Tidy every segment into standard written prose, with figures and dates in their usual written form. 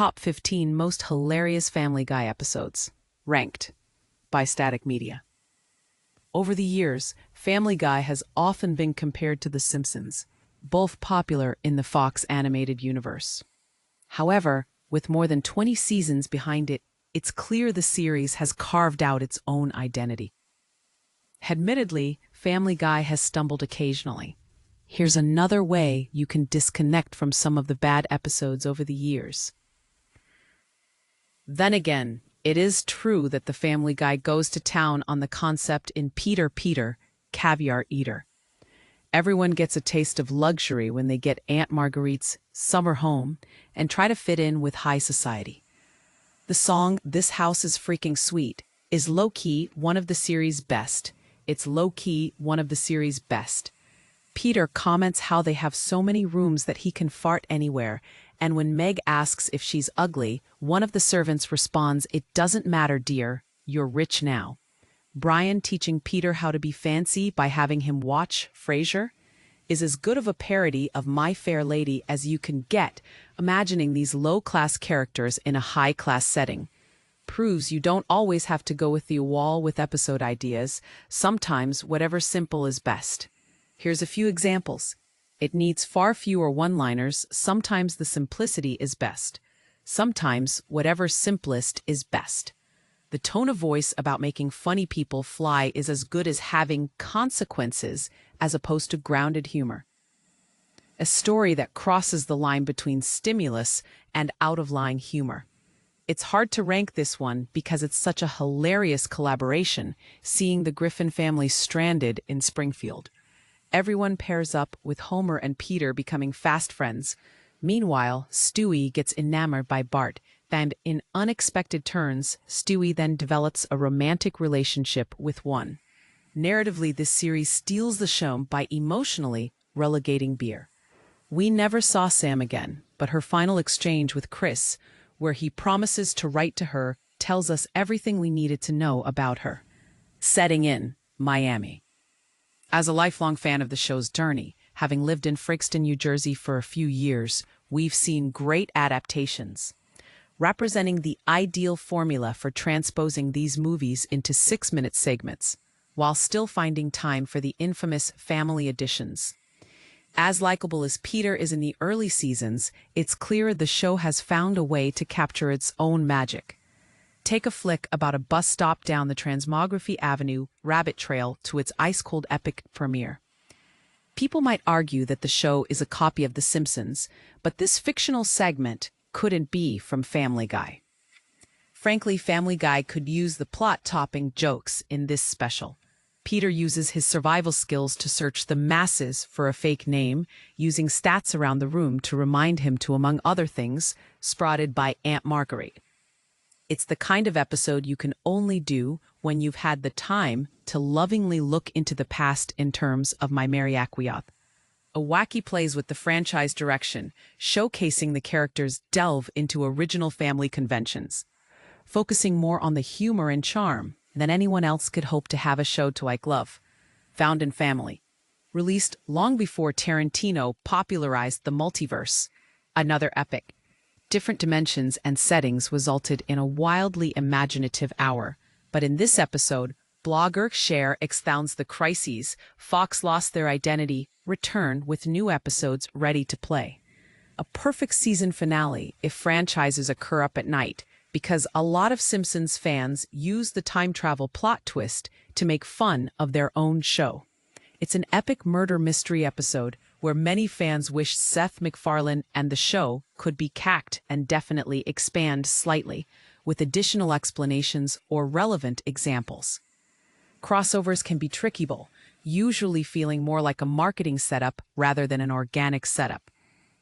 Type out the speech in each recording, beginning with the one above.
top 15 most hilarious Family Guy episodes, ranked by Static Media. Over the years, Family Guy has often been compared to The Simpsons, both popular in the Fox animated universe. However, with more than 20 seasons behind it, it's clear the series has carved out its own identity. Admittedly, Family Guy has stumbled occasionally. Here's another way you can disconnect from some of the bad episodes over the years. Then again, it is true that the Family Guy goes to town on the concept in Peter, Caviar Eater. Everyone gets a taste of luxury when they get Aunt Marguerite's summer home and try to fit in with high society. The song "This House is Freaking Sweet" is low-key one of the series' best. Peter comments how they have so many rooms that he can fart anywhere, and when Meg asks if she's ugly, one of the servants responds, "It doesn't matter, dear, you're rich now." Brian teaching Peter how to be fancy by having him watch Frasier is as good of a parody of My Fair Lady as you can get, imagining these low-class characters in a high-class setting. Proves you don't always have to go with the wall with episode ideas. Sometimes whatever's simple is best. Here's a few examples. It needs far fewer one-liners. Sometimes the simplicity is best. Sometimes whatever's simplest is best. The tone of voice about making funny people fly is as good as having consequences as opposed to grounded humor. A story that crosses the line between stimulus and out-of-line humor. It's hard to rank this one because it's such a hilarious collaboration, seeing the Griffin family stranded in Springfield. Everyone pairs up with Homer and Peter becoming fast friends. Meanwhile, Stewie gets enamored by Bart, and in unexpected turns, Stewie then develops a romantic relationship with one. Narratively, this series steals the show by emotionally relegating Beer. We never saw Sam again, but her final exchange with Chris, where he promises to write to her, tells us everything we needed to know about her. Setting in Miami. As a lifelong fan of the show's journey, having lived in Frixton, New Jersey for a few years, we've seen great adaptations, representing the ideal formula for transposing these movies into 6-minute segments, while still finding time for the infamous family editions. As likable as Peter is in the early seasons, it's clear the show has found a way to capture its own magic. Take a flick about a bus stop down the Transmography Avenue rabbit trail to its ice-cold epic premiere. People might argue that the show is a copy of The Simpsons, but this fictional segment couldn't be from Family Guy. Frankly, Family Guy could use the plot-topping jokes in this special. Peter uses his survival skills to search the masses for a fake name, using stats around the room to remind him to, among other things, sprouted by Aunt Marguerite. It's the kind of episode you can only do when you've had the time to lovingly look into the past in terms of My Merry Aqueoth. A wacky plays with the franchise direction, showcasing the characters delve into original family conventions, focusing more on the humor and charm than anyone else could hope to have a show to like love. Found in Family. Released long before Tarantino popularized the Multiverse. Another epic. Different dimensions and settings resulted in a wildly imaginative hour, but in this episode, blogger Cher expounds the crises. Fox lost their identity, return with new episodes ready to play. A perfect season finale if franchises occur up at night, because a lot of Simpsons fans use the time travel plot twist to make fun of their own show. It's an epic murder mystery episode where many fans wish Seth MacFarlane and the show could be cacked and definitely expand slightly, with additional explanations or relevant examples. Crossovers can be tricky, usually feeling more like a marketing setup rather than an organic setup.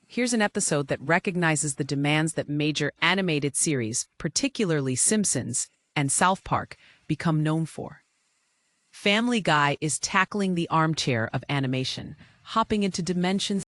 Here's an episode that recognizes the demands that major animated series, particularly Simpsons and South Park, become known for. Family Guy is tackling the armchair of animation, hopping into dimensions